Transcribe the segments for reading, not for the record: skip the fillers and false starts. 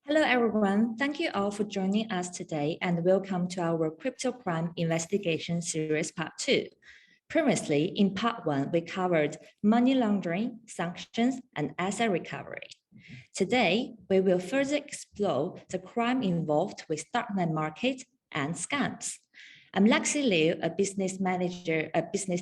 Hello, everyone. Thank you all for joining us today and welcome to our Crypto Crime Investigation Series Part 2. Previously, in Part 1, we covered money laundering, sanctions, and asset recovery. Today, we will further explore the crime involved with Darknet Markets and scams. I'm Lexi Liu, a business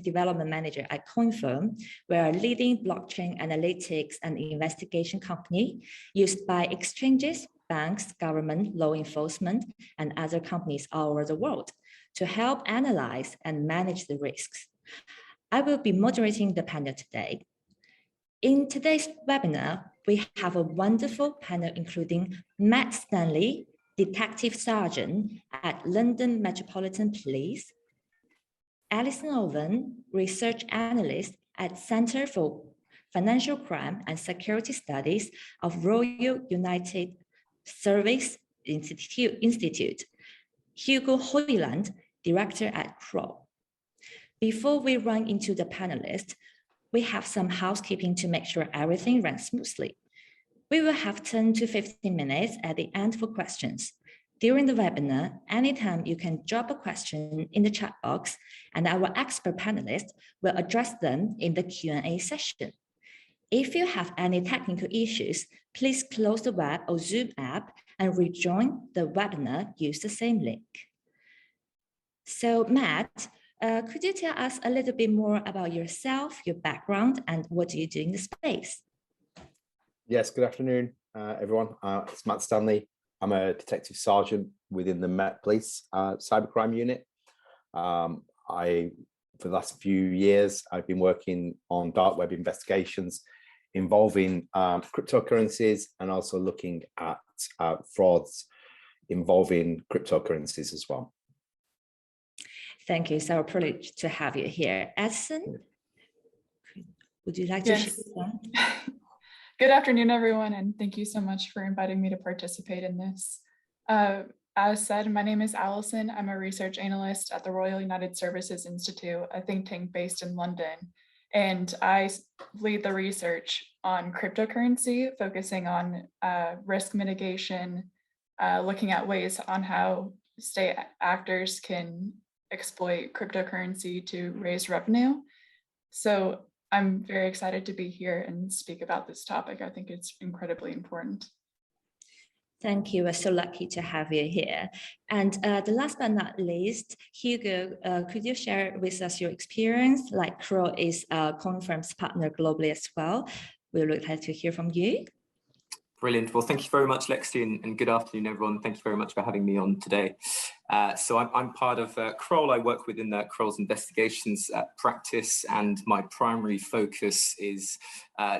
development manager at CoinFirm. We're a leading blockchain analytics and investigation company used by exchanges, banks, government, law enforcement, and other companies all over the world to help analyze and manage the risks. I will be moderating the panel today. In today's webinar, we have a wonderful panel including Matt Stanley, Detective Sergeant at London Metropolitan Police, Alison Owen, Research Analyst at Center for Financial Crime and Security Studies of Royal United Service Institute, Hugo Hoyland, Director at Crow. Before we run into the panelists, we have some housekeeping to make sure everything runs smoothly. We will have 10 to 15 minutes at the end for questions. During the webinar, anytime you can drop a question in the chat box and our expert panelists will address them in the Q&A session. If you have any technical issues, please close the web or Zoom app and rejoin the webinar, use the same link. So Matt, could you tell us a little bit more about yourself, your background, and what do you do in the space? Yes, good afternoon, everyone. It's Matt Stanley. I'm a detective sergeant within the Met Police cybercrime unit. For the last few years, I've been working on dark web investigations involving cryptocurrencies and also looking at frauds involving cryptocurrencies as well. Thank you. So privileged to have you here. Edson, would you like to share some? Good afternoon, everyone, and thank you so much for inviting me to participate in this. As said, my name is Alison. I'm a research analyst at the Royal United Services Institute, a think tank based in London, and I lead the research on cryptocurrency, focusing on risk mitigation, looking at ways on how state actors can exploit cryptocurrency to raise revenue. So I'm very excited to be here and speak about this topic. I think it's incredibly important. Thank you. We're so lucky to have you here. And the last but not least, Hugo, could you share with us your experience? Like Crow is CoinFirm's partner globally as well. We would like to hear from you. Brilliant. Well, thank you very much, Lexi, and good afternoon, everyone. Thank you very much for having me on today. So I'm part of Kroll. I work within Kroll's investigations practice, and my primary focus is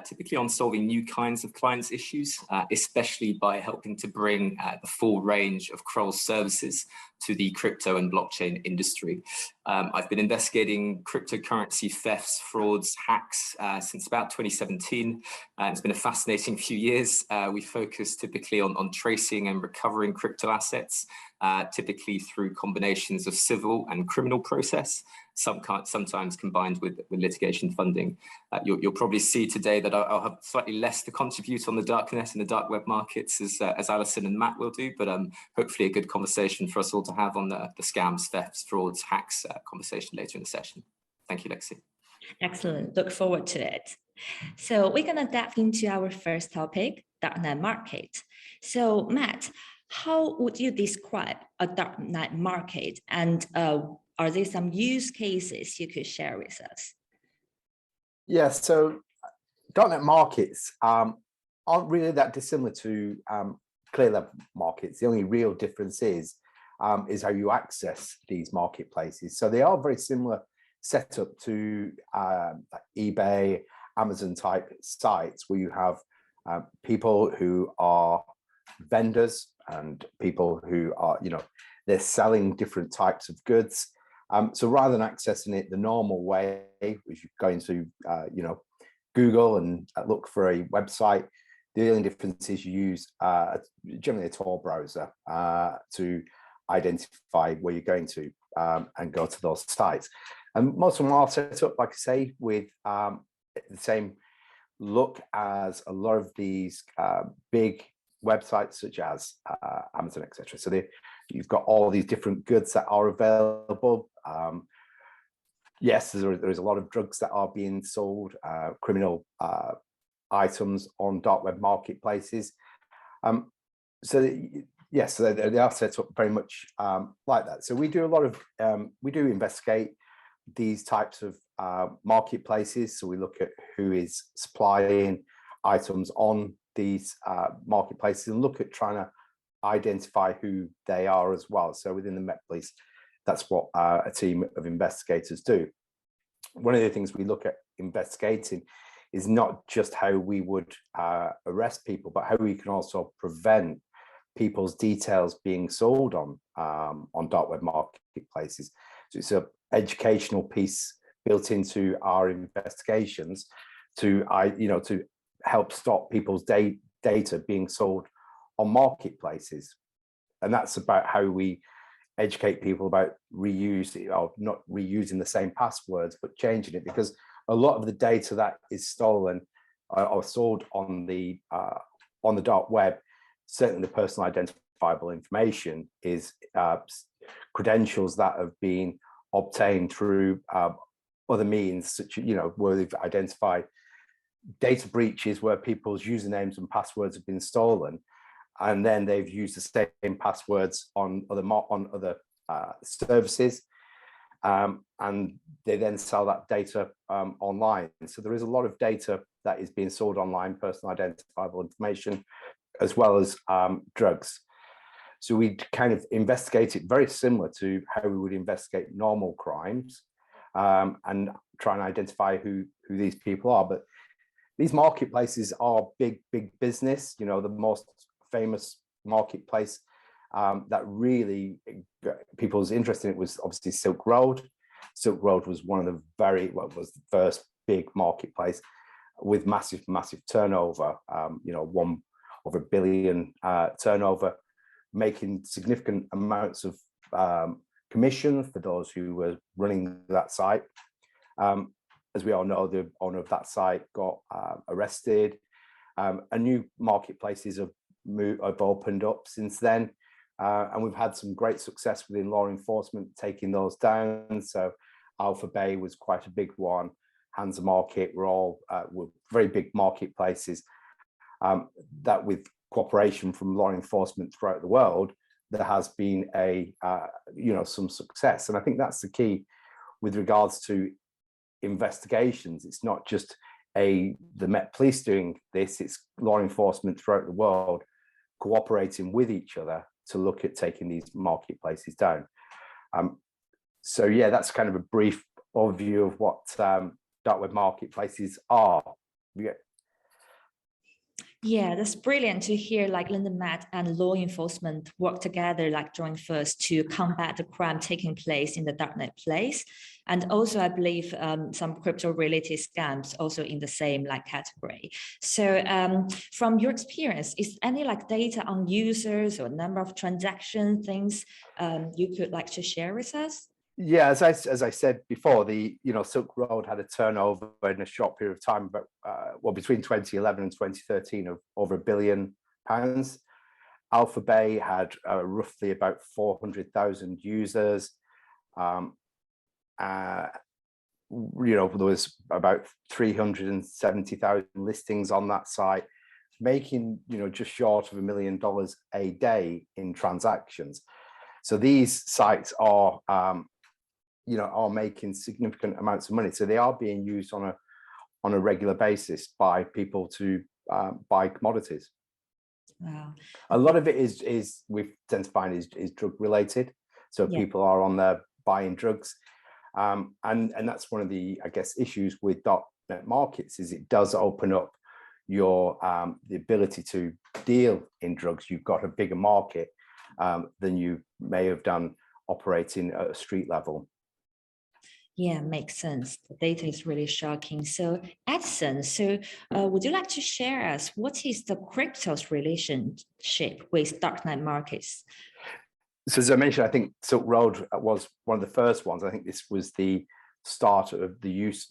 typically on solving new kinds of clients' issues, especially by helping to bring the full range of Kroll's services to the crypto and blockchain industry. I've been investigating cryptocurrency thefts, frauds, hacks since about 2017. It's been a fascinating few years. We focus typically on tracing and recovering crypto assets, typically through combinations of civil and criminal process, sometimes combined with litigation funding. You'll probably see today that I'll have slightly less to contribute on the darknet and the dark web markets as Alison and Matt will do, but hopefully a good conversation for us all to have on the scams, thefts, frauds, hacks conversation later in the session. Thank you, Lexi. Excellent. Look forward to it. So we're going to dive into our first topic, darknet market. So Matt, how would you describe a darknet market, and are there some use cases you could share with us? Yes, so darknet markets aren't really that dissimilar to clear level markets. The only real difference is how you access these marketplaces. So they are very similar setup to like eBay, Amazon type sites where you have people who are vendors and people who are, they're selling different types of goods. So rather than accessing it the normal way, which you go into, Google and look for a website, the only difference is you use generally a Tor browser to identify where you're going to and go to those sites. And most of them are set up, like I say, with the same look as a lot of these big websites such as Amazon, etc. So you've got all these different goods that are available. Yes, there is a lot of drugs that are being sold, criminal items on dark web marketplaces. Yes, so they are set up very much like that. So we do a lot of, we do investigate these types of marketplaces. So we look at who is supplying items on these marketplaces and look at trying to identify who they are as well. So within the Met Police, that's what a team of investigators do. One of the things we look at investigating is not just how we would arrest people, but how we can also prevent people's details being sold on dark web marketplaces. So it's an educational piece built into our investigations to to help stop people's data being sold on marketplaces. And that's about how we educate people about reuse, or not reusing the same passwords, but changing it, because a lot of the data that is stolen or sold on the dark web, certainly the personal identifiable information, is credentials that have been obtained through other means, such where they've identified data breaches where people's usernames and passwords have been stolen, and then they've used the same passwords on other services, and they then sell that data online. So there is a lot of data that is being sold online, personal identifiable information, as well as drugs. So we kind of investigate it very similar to how we would investigate normal crimes, and try and identify who these people are. But these marketplaces are big business. The most famous marketplace that really people's interest in it was obviously Silk Road. Silk Road was one of the was the first big marketplace with massive turnover, over $1 billion turnover, making significant amounts of commission for those who were running that site. As we all know, the owner of that site got arrested. And new marketplaces have opened up since then. And we've had some great success within law enforcement taking those down. So Alpha Bay was quite a big one. Hansa Market were very big marketplaces that, with cooperation from law enforcement throughout the world, there has been some success. And I think that's the key with regards to investigations. It's not just the Met Police doing this, it's law enforcement throughout the world cooperating with each other to look at taking these marketplaces down. So yeah, that's kind of a brief overview of what dark web marketplaces are. Yeah, that's brilliant to hear, like London Met and law enforcement work together, like joint force to combat the crime taking place in the darknet place. And also, I believe some crypto-related scams also in the same category. So from your experience, is any data on users or number of transaction things you could like to share with us? Yeah, as I said before, the Silk Road had a turnover in a short period of time, but between 2011 and 2013 of over £1 billion. Alpha Bay had roughly about 400,000 users. There was about 370,000 listings on that site, making just short of $1 million a day in transactions. So these sites are making significant amounts of money. So they are being used on a regular basis by people to buy commodities. Wow. A lot of it is we tend to find is drug related. So people are on there buying drugs. And that's one of the, I guess, issues with Darknet Markets is it does open up your the ability to deal in drugs. You've got a bigger market than you may have done operating at a street level. Yeah, makes sense. The data is really shocking. So Edson, would you like to share us what is the crypto's relationship with Darknet Markets? So as I mentioned, I think Silk Road was one of the first ones. I think this was the start of the use,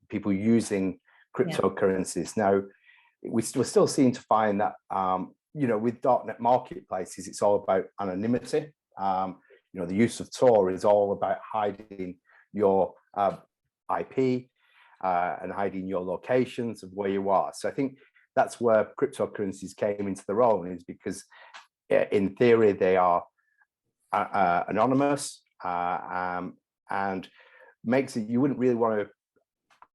people using cryptocurrencies. Now, we're still seeing to find that, with Darknet Marketplaces, it's all about anonymity. The use of Tor is all about hiding your IP and hiding your locations of where you are. So I think that's where cryptocurrencies came into their own, is because in theory they are anonymous and makes it, you wouldn't really want to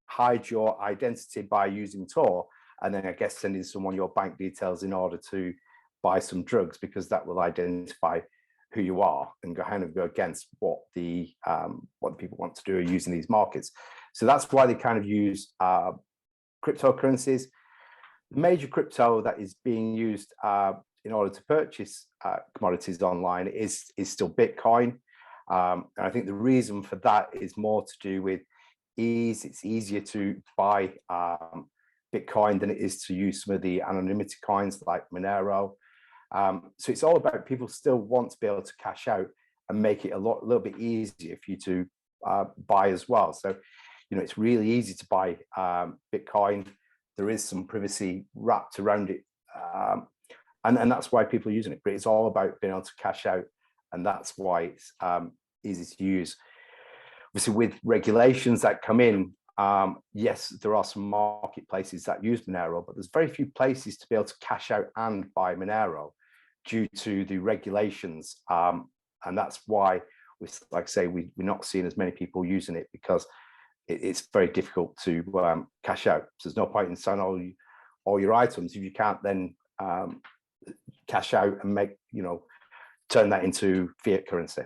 hide your identity by using Tor and then I guess sending someone your bank details in order to buy some drugs, because that will identify who you are and kind of go against what the people want to do using these markets. So that's why they kind of use cryptocurrencies. The major crypto that is being used in order to purchase commodities online is still Bitcoin. And I think the reason for that is more to do with ease. It's easier to buy Bitcoin than it is to use some of the anonymity coins like Monero. So it's all about, people still want to be able to cash out and make it a little bit easier for you to buy as well. So, it's really easy to buy Bitcoin. There is some privacy wrapped around it. And that's why people are using it, but it's all about being able to cash out. And that's why it's easy to use. Obviously, with regulations that come in, yes, there are some marketplaces that use Monero, but there's very few places to be able to cash out and buy Monero due to the regulations. And that's why, like I say, we're not seeing as many people using it, because it's very difficult to cash out. So there's no point in selling all your items if you can't then cash out and make, turn that into fiat currency.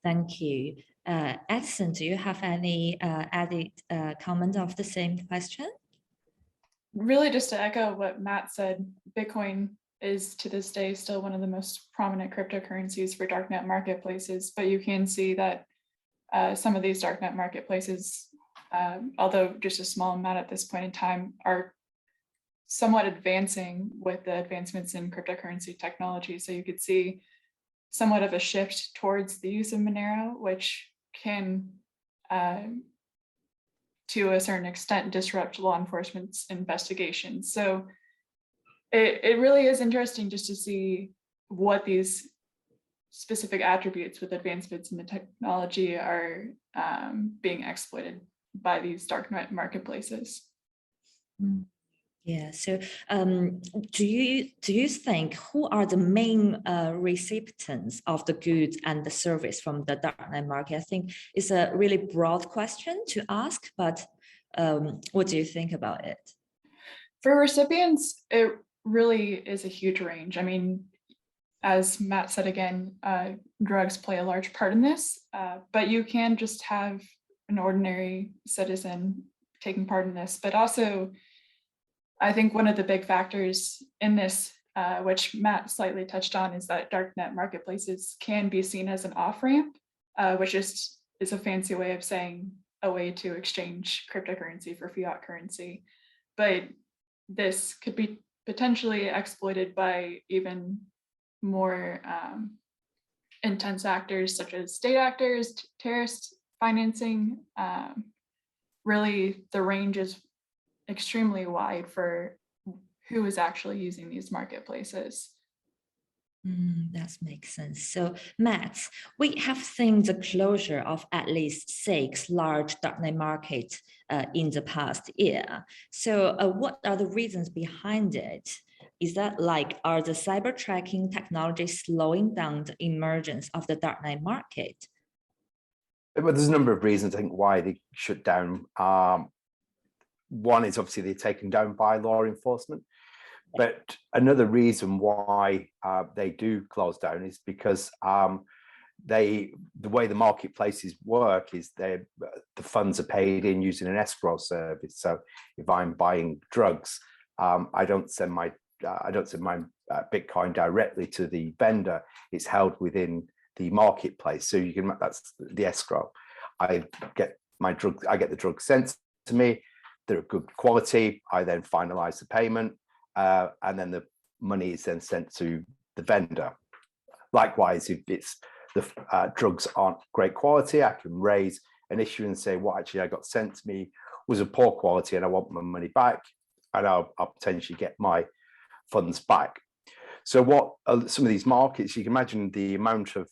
Thank you. Edson, do you have any added comment of the same question? Really, just to echo what Matt said, Bitcoin is to this day still one of the most prominent cryptocurrencies for darknet marketplaces, but you can see that some of these darknet marketplaces, although just a small amount at this point in time, are somewhat advancing with the advancements in cryptocurrency technology. So you could see somewhat of a shift towards the use of Monero, which can, to a certain extent, disrupt law enforcement's investigations. So it really is interesting just to see what these specific attributes with advancements in the technology are being exploited by these darknet marketplaces. Yeah. So, do you think who are the main recipients of the goods and the service from the darknet market? I think it's a really broad question to ask, but what do you think about it? For recipients, it really is a huge range. I mean, as Matt said again, drugs play a large part in this, but you can just have an ordinary citizen taking part in this, but also I think one of the big factors in this, which Matt slightly touched on, is that darknet marketplaces can be seen as an off-ramp, which is a fancy way of saying a way to exchange cryptocurrency for fiat currency. But this could be potentially exploited by even more intense actors such as state actors, terrorist financing. Really, the range is extremely wide for who is actually using these marketplaces. That makes sense. So, Matt, we have seen the closure of at least 6 large darknet markets in the past year. So, what are the reasons behind it? Is that are the cyber tracking technologies slowing down the emergence of the darknet market? Well, there's a number of reasons, I think, why they shut down. One is obviously they're taken down by law enforcement, but another reason why they do close down is because the way the marketplaces work is the funds are paid in using an escrow service. So if I'm buying drugs, I don't send my Bitcoin directly to the vendor. It's held within the marketplace. So that's the escrow. I get the drugs sent to me. They're of good quality. I then finalize the payment, and then the money is then sent to the vendor. Likewise, if it's the drugs aren't great quality, I can raise an issue and say, what actually I got sent to me was of poor quality and I want my money back, and I'll potentially get my funds back. So what some of these markets, you can imagine the amount of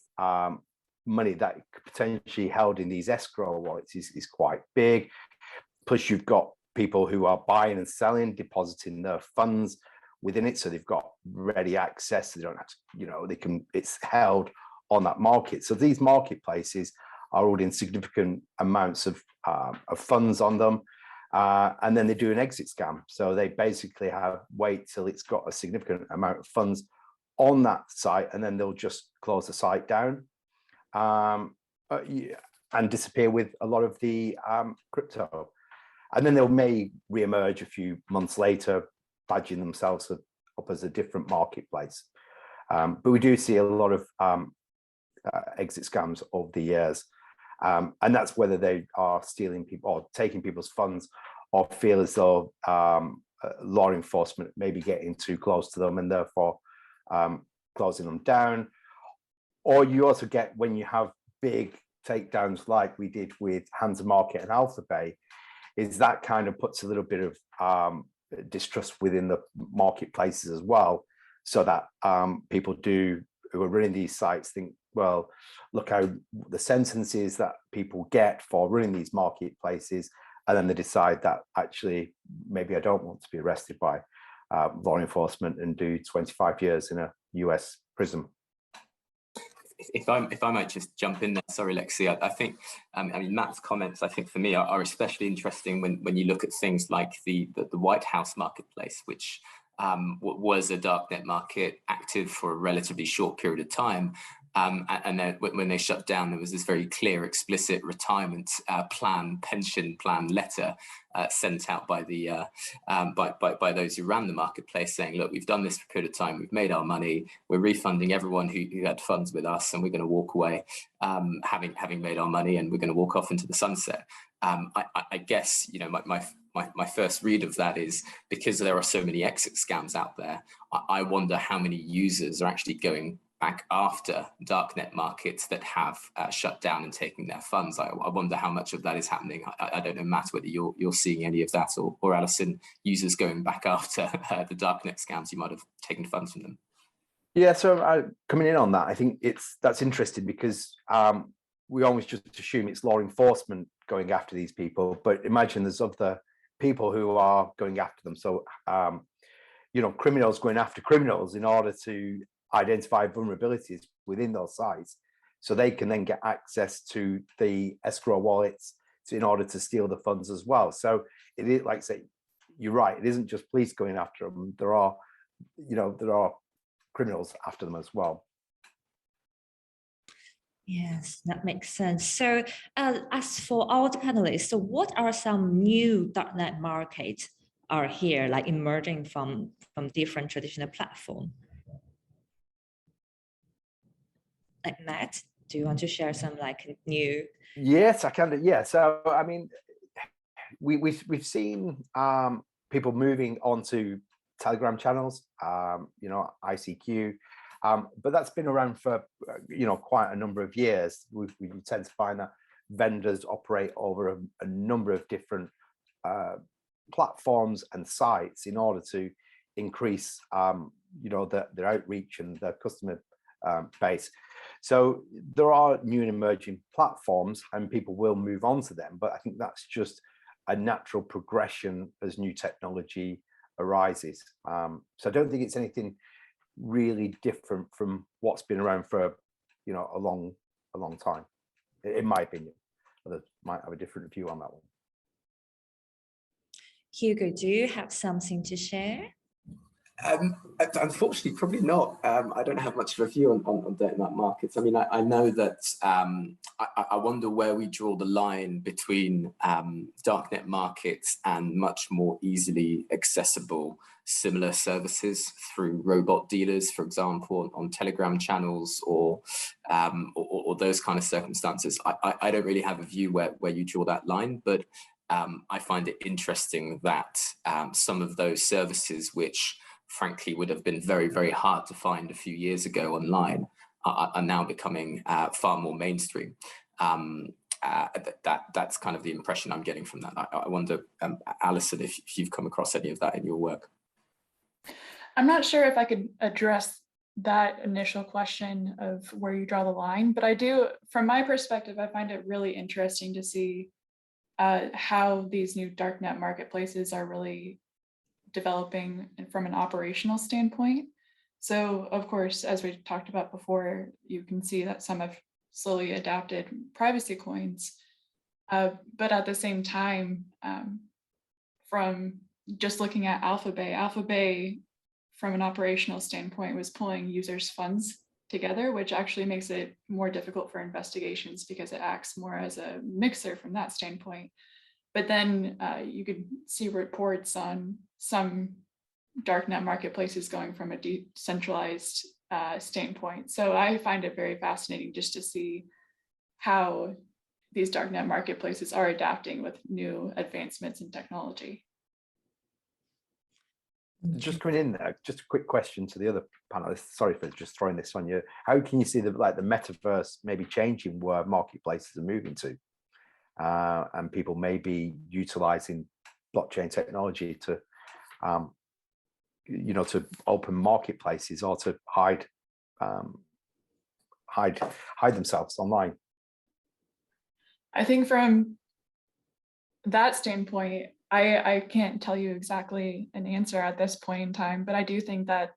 money that could potentially held in these escrow wallets is quite big. Plus you've got people who are buying and selling, depositing their funds within it. So they've got ready access. They don't have to, it's held on that market. So these marketplaces are holding significant amounts of funds on them. And then they do an exit scam. So they basically wait till it's got a significant amount of funds on that site, and then they'll just close the site down and disappear with a lot of the crypto. And then they may reemerge a few months later, badging themselves up as a different marketplace. But we do see a lot of exit scams over the years. And that's whether they are stealing people or taking people's funds, or feel as though law enforcement may be getting too close to them and therefore closing them down. Or you also get, when you have big takedowns like we did with Hansa Market and Alphabet, is that kind of puts a little bit of distrust within the marketplaces as well, so that people who are running these sites think, well, look how the sentences that people get for running these marketplaces, and then they decide that actually maybe I don't want to be arrested by law enforcement and do 25 years in a US prison. If I might just jump in there, sorry, Lexi. I think, I mean, Matt's comments, I think for me are especially interesting when you look at things like the White House marketplace, which was a darknet market active for a relatively short period of time. And then when they shut down, there was this very clear, explicit retirement pension plan letter sent out by the by those who ran the marketplace, saying, "Look, we've done this for a period of time. We've made our money. We're refunding everyone who had funds with us, and we're going to walk away having made our money, and we're going to walk off into the sunset." I guess my first read of that is, because there are so many exit scams out there, I wonder how many users are actually going back after darknet markets that have shut down and taking their funds. I wonder how much of that is happening. I don't know, Matt, whether you're seeing any of that, or Alison, users going back after the darknet scams you might have taken funds from them. Yeah, so coming in on that, I think that's interesting, because we always just assume it's law enforcement going after these people, but imagine there's other people who are going after them. So criminals going after criminals in order to identify vulnerabilities within those sites, so they can then get access to the escrow wallets in order to steal the funds as well. So it is, like I say, you're right, it isn't just police going after them. There are criminals after them as well. Yes, that makes sense. So as for all the panelists, so what are some new darknet markets are here, like emerging from different traditional platforms? Like Matt, do you want to share some like new? Yes, I can. Yeah, so I mean, we've seen people moving onto Telegram channels, ICQ, but that's been around for quite a number of years. We tend to find that vendors operate over a number of different platforms and sites in order to increase their outreach and their customer base. So there are new and emerging platforms, and people will move on to them, but I think that's just a natural progression as new technology arises. So I don't think it's anything really different from what's been around for a long time, in my opinion. Others might have a different view on that one. Hugo, do you have something to share? Unfortunately, probably not. I don't have much of a view on darknet markets. I mean, I know that I wonder where we draw the line between darknet markets and much more easily accessible similar services through robot dealers, for example, on Telegram channels or those kind of circumstances. I don't really have a view where you draw that line, but I find it interesting that some of those services, which frankly would have been very, very hard to find a few years ago online, are now becoming far more mainstream. That's kind of the impression I'm getting from that. I wonder, Alison, if you've come across any of that in your work. I'm not sure if I could address that initial question of where you draw the line, but I do, from my perspective, I find it really interesting to see how these new darknet marketplaces are really developing from an operational standpoint. So of course, as we talked about before, you can see that some have slowly adapted privacy coins, but at the same time, from just looking at Alphabay from an operational standpoint was pulling users' funds together, which actually makes it more difficult for investigations because it acts more as a mixer from that standpoint. But then you could see reports on some darknet marketplaces going from a decentralized standpoint. So I find it very fascinating just to see how these darknet marketplaces are adapting with new advancements in technology. Just coming in there, just a quick question to the other panelists. Sorry for just throwing this on you. How can you see the metaverse maybe changing where marketplaces are moving to, and people may be utilizing blockchain technology to, to open marketplaces or to hide themselves online? I think from that standpoint, I can't tell you exactly an answer at this point in time, but I do think that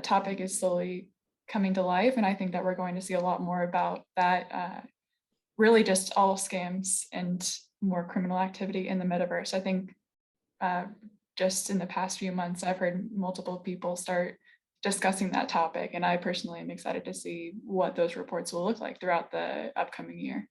topic is slowly coming to life. And I think that we're going to see a lot more about that, really just all scams and more criminal activity in the metaverse. I think just in the past few months, I've heard multiple people start discussing that topic. And I personally am excited to see what those reports will look like throughout the upcoming year.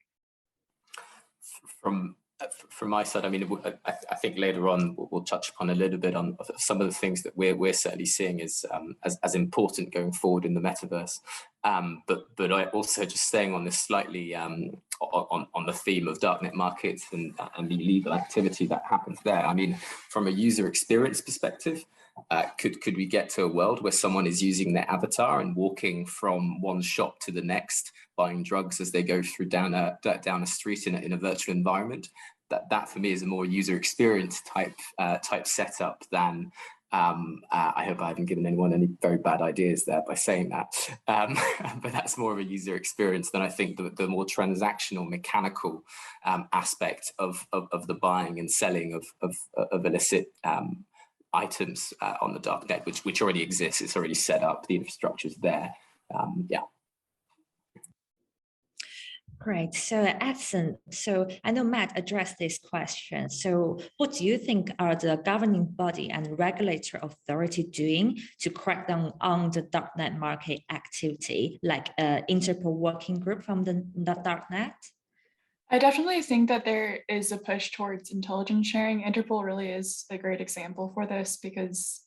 From my side, I mean, I think later on we'll touch upon a little bit on some of the things that we're certainly seeing as important going forward in the metaverse. But I also, just staying on this slightly on the theme of darknet markets and the illegal activity that happens there. I mean, from a user experience perspective, could we get to a world where someone is using their avatar and walking from one shop to the next, buying drugs as they go through down a street in a virtual environment? That for me is a more user experience type setup than I hope I haven't given anyone any very bad ideas there by saying that, but that's more of a user experience than I think the more transactional, mechanical aspect of the buying and selling of illicit items on the darknet, which already exists. It's already set up. The infrastructure's there. Yeah. Great. So Edson, so I know Matt addressed this question. So what do you think are the governing body and regulatory authority doing to crack down on the darknet market activity, like an Interpol working group from the darknet? I definitely think that there is a push towards intelligence sharing. Interpol really is a great example for this because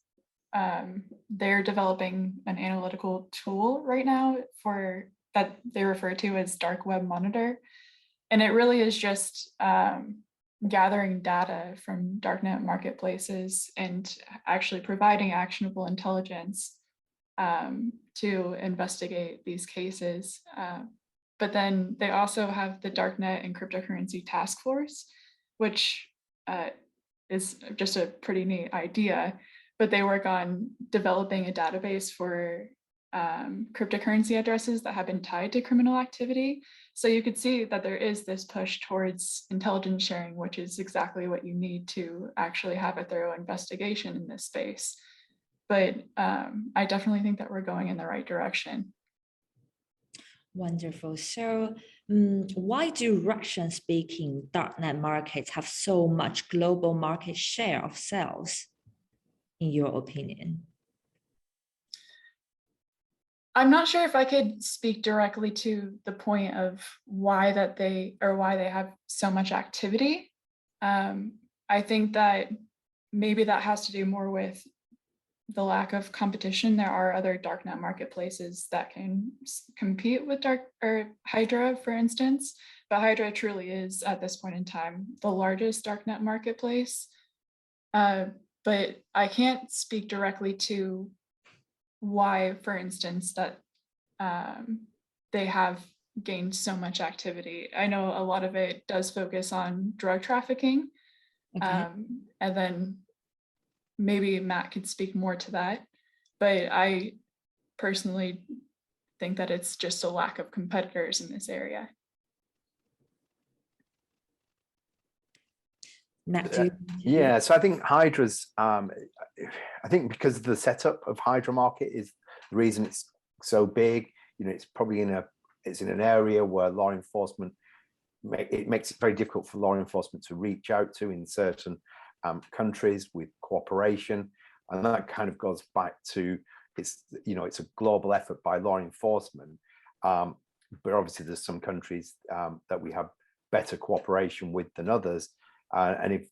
they're developing an analytical tool right now that they refer to as Dark Web Monitor. And it really is just gathering data from darknet marketplaces and actually providing actionable intelligence to investigate these cases. But then they also have the Darknet and Cryptocurrency Task Force, which is just a pretty neat idea, but they work on developing a database for cryptocurrency addresses that have been tied to criminal activity. So you could see that there is this push towards intelligence sharing, which is exactly what you need to actually have a thorough investigation in this space. But I definitely think that we're going in the right direction. Wonderful. So why do Russian-speaking darknet markets have so much global market share of sales, in your opinion? I'm not sure if I could speak directly to the point of why they have so much activity. I think that maybe that has to do more with the lack of competition. There are other darknet marketplaces that can compete with Hydra, for instance, but Hydra truly is at this point in time the largest darknet marketplace. But I can't speak directly to why, for instance, that they have gained so much activity. I know a lot of it does focus on drug trafficking, and then maybe Matt could speak more to that. but I personally think that it's just a lack of competitors in this area. Matt, yeah, so I think Hydra's, I think because of the setup of Hydra market is the reason it's so big. You know, it's probably it's in an area where law enforcement, it makes it very difficult for law enforcement to reach out to in certain countries with cooperation. And that kind of goes back to, it's a global effort by law enforcement. But obviously there's some countries that we have better cooperation with than others. And if,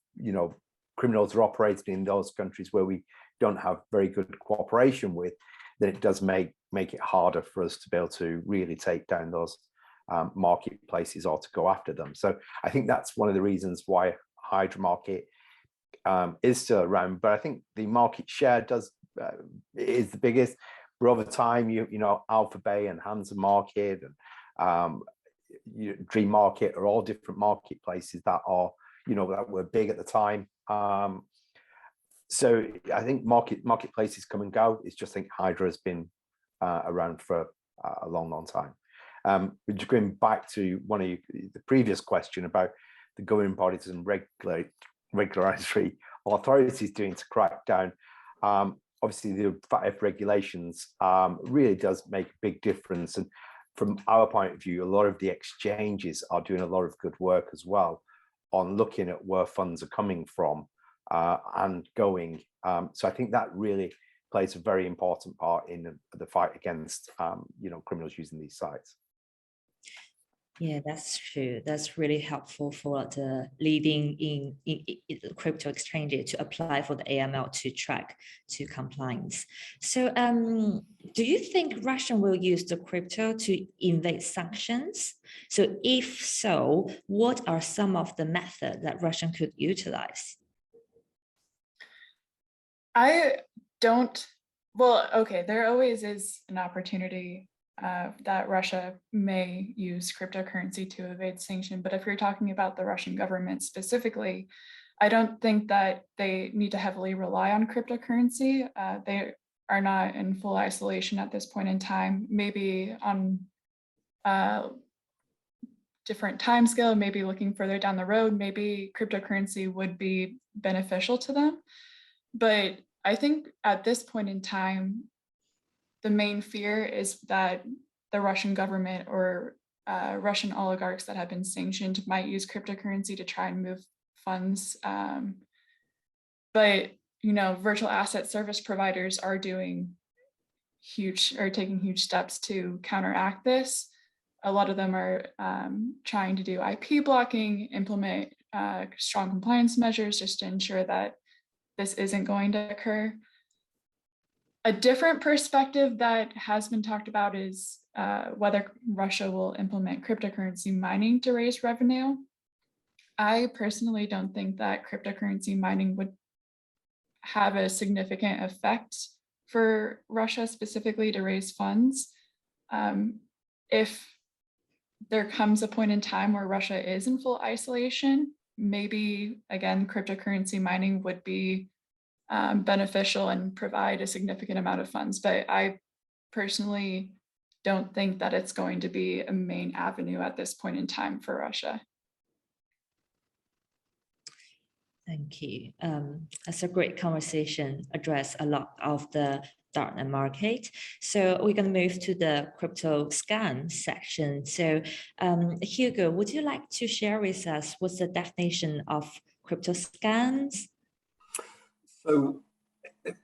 criminals are operating in those countries where we don't have very good cooperation with, then it does make it harder for us to be able to really take down those marketplaces or to go after them. So I think that's one of the reasons why Hydra market is still around. But I think the market share is the biggest. But over time, Alpha Bay and Hansa Market and Dream Market are all different marketplaces that are, that were big at the time. So I think marketplaces come and go. It's just, I think Hydra has been around for a long, long time. Just going back to one of the previous question about the governing bodies and regulatory authorities doing to crack down. Obviously, the FATF regulations really does make a big difference. And from our point of view, a lot of the exchanges are doing a lot of good work as well on looking at where funds are coming from and going. So I think that really plays a very important part in the fight against criminals using these sites. Yeah, that's true. That's really helpful for the leading in crypto exchanges to apply for the AML to track to compliance. So do you think Russia will use the crypto to evade sanctions? So if so, what are some of the methods that Russia could utilize? There always is an opportunity that Russia may use cryptocurrency to evade sanction. But if you're talking about the Russian government specifically, I don't think that they need to heavily rely on cryptocurrency. They are not in full isolation at this point in time. Maybe on different time scale, maybe looking further down the road, maybe cryptocurrency would be beneficial to them. But I think at this point in time, the main fear is that the Russian government or Russian oligarchs that have been sanctioned might use cryptocurrency to try and move funds. But virtual asset service providers are taking huge steps to counteract this. A lot of them are trying to do IP blocking, implement strong compliance measures just to ensure that this isn't going to occur. A different perspective that has been talked about is whether Russia will implement cryptocurrency mining to raise revenue. I personally don't think that cryptocurrency mining would have a significant effect for Russia specifically to raise funds. If there comes a point in time where Russia is in full isolation, maybe, again, cryptocurrency mining would be beneficial and provide a significant amount of funds. But I personally don't think that it's going to be a main avenue at this point in time for Russia. Thank you. That's a great conversation, address a lot of the darknet market. So we're going to move to the crypto scam section. So Hugo, would you like to share with us what's the definition of crypto scams? So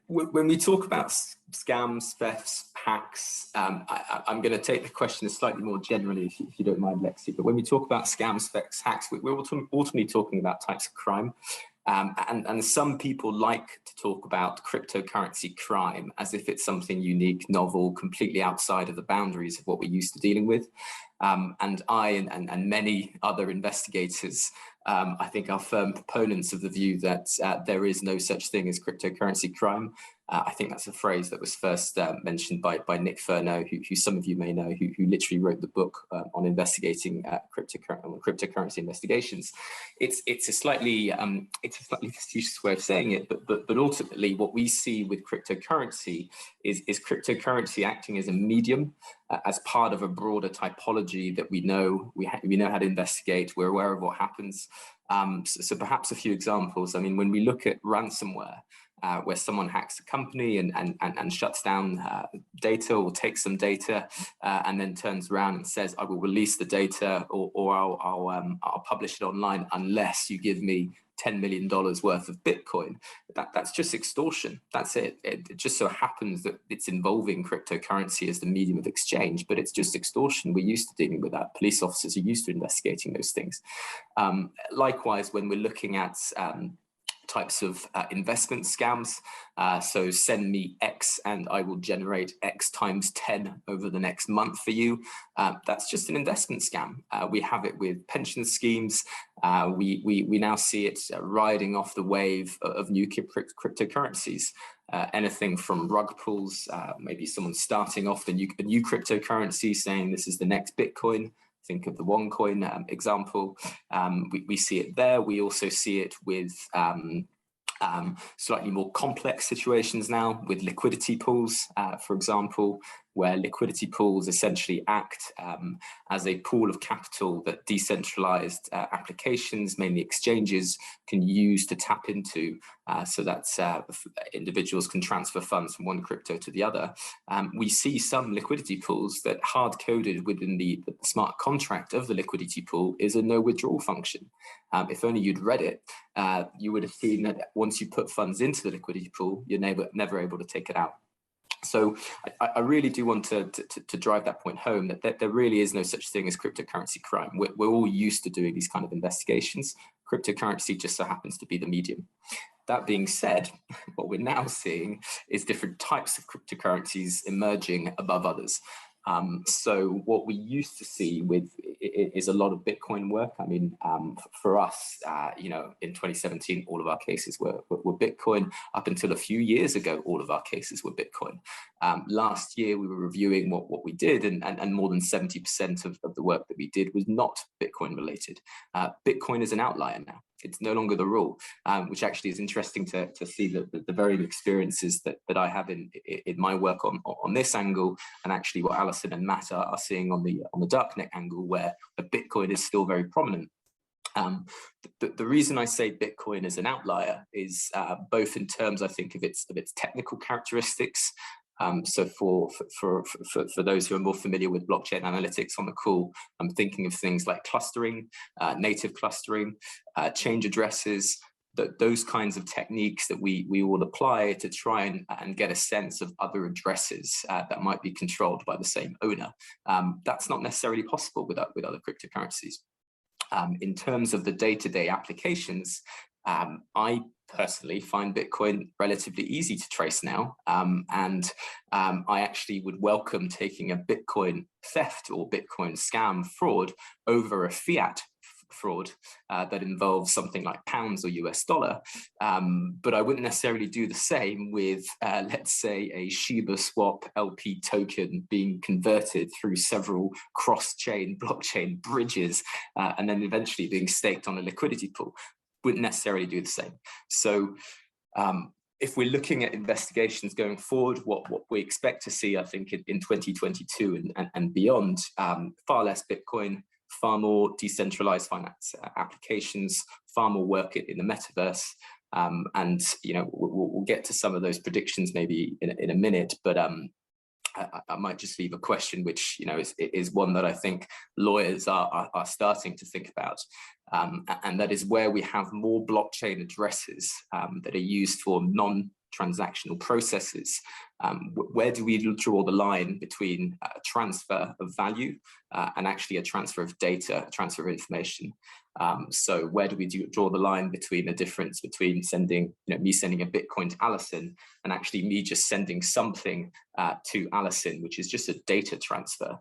when we talk about scams, thefts, hacks, I'm going to take the question slightly more generally, if you don't mind, Lexi. But when we talk about scams, thefts, hacks, we're ultimately talking about types of crime. And some people like to talk about cryptocurrency crime as if it's something unique, novel, completely outside of the boundaries of what we're used to dealing with. And I and many other investigators, I think, are firm proponents of the view that there is no such thing as cryptocurrency crime. I think that's a phrase that was first mentioned by Nick Furneaux, who some of you may know, who literally wrote the book on investigating cryptocurrency investigations. It's a slightly facetious way of saying it, but ultimately what we see with cryptocurrency is cryptocurrency acting as a medium, as part of a broader typology that we know how to investigate. We're aware of what happens. So perhaps a few examples. I mean, when we look at ransomware, where someone hacks a company and shuts down data or takes some data and then turns around and says, I will release the data or I'll publish it online unless you give me $10 million worth of Bitcoin. That's just extortion. That's it. It just so happens that it's involving cryptocurrency as the medium of exchange, but it's just extortion. We're used to dealing with that. Police officers are used to investigating those things. Likewise, when we're looking at types of investment scams. So send me X and I will generate X times 10 over the next month for you. That's just an investment scam. We have it with pension schemes. We now see it riding off the wave of new cryptocurrencies. Anything from rug pulls, maybe someone starting off a new cryptocurrency saying this is the next Bitcoin. Think of the OneCoin example. We see it there. We also see it with slightly more complex situations now with liquidity pools, for example, where liquidity pools essentially act as a pool of capital that decentralized applications, mainly exchanges, can use to tap into, so that individuals can transfer funds from one crypto to the other. We see some liquidity pools that hard-coded within the smart contract of the liquidity pool is a no withdrawal function. If only you'd read it, you would have seen that once you put funds into the liquidity pool, you're never able to take it out. So I really do want to drive that point home, that there really is no such thing as cryptocurrency crime. We're all used to doing these kind of investigations. Cryptocurrency just so happens to be the medium. That being said, what we're now seeing is different types of cryptocurrencies emerging above others. So what we used to see is a lot of Bitcoin work. I mean, for us, in 2017, all of our cases were Bitcoin. Up until a few years ago, all of our cases were Bitcoin. Last year, we were reviewing what we did, and more than 70% of the work that we did was not Bitcoin related. Bitcoin is an outlier now. It's no longer the rule, which actually is interesting to see the varying experiences that I have in my work on this angle, and actually what Alison and Matt are seeing on the Darknet angle, where Bitcoin is still very prominent. The reason I say Bitcoin is an outlier is both in terms, I think, of its technical characteristics. So for those who are more familiar with blockchain analytics on the call, I'm thinking of things like clustering, native clustering, change addresses, those kinds of techniques that we will apply to try and get a sense of other addresses that might be controlled by the same owner. That's not necessarily possible with other cryptocurrencies. In terms of the day-to-day applications, I personally find Bitcoin relatively easy to trace now, and I actually would welcome taking a Bitcoin theft or Bitcoin scam fraud over a fiat fraud that involves something like pounds or US dollar, but I wouldn't necessarily do the same with, let's say, a Shiba Swap LP token being converted through several cross-chain blockchain bridges and then eventually being staked on a liquidity pool. Wouldn't necessarily do the same. So if we're looking at investigations going forward, what we expect to see, I think, in 2022 and beyond, far less Bitcoin, far more decentralized finance applications, far more work in the metaverse. And we'll get to some of those predictions maybe in a minute, but I might just leave a question, which is one that I think lawyers are starting to think about, and that is where we have more blockchain addresses that are used for non-transactional processes. Where do we draw the line between a transfer of value and actually a transfer of data, a transfer of information? So where do we draw the line between the difference between sending, me sending a Bitcoin to Alison and actually me just sending something to Alison, which is just a data transfer?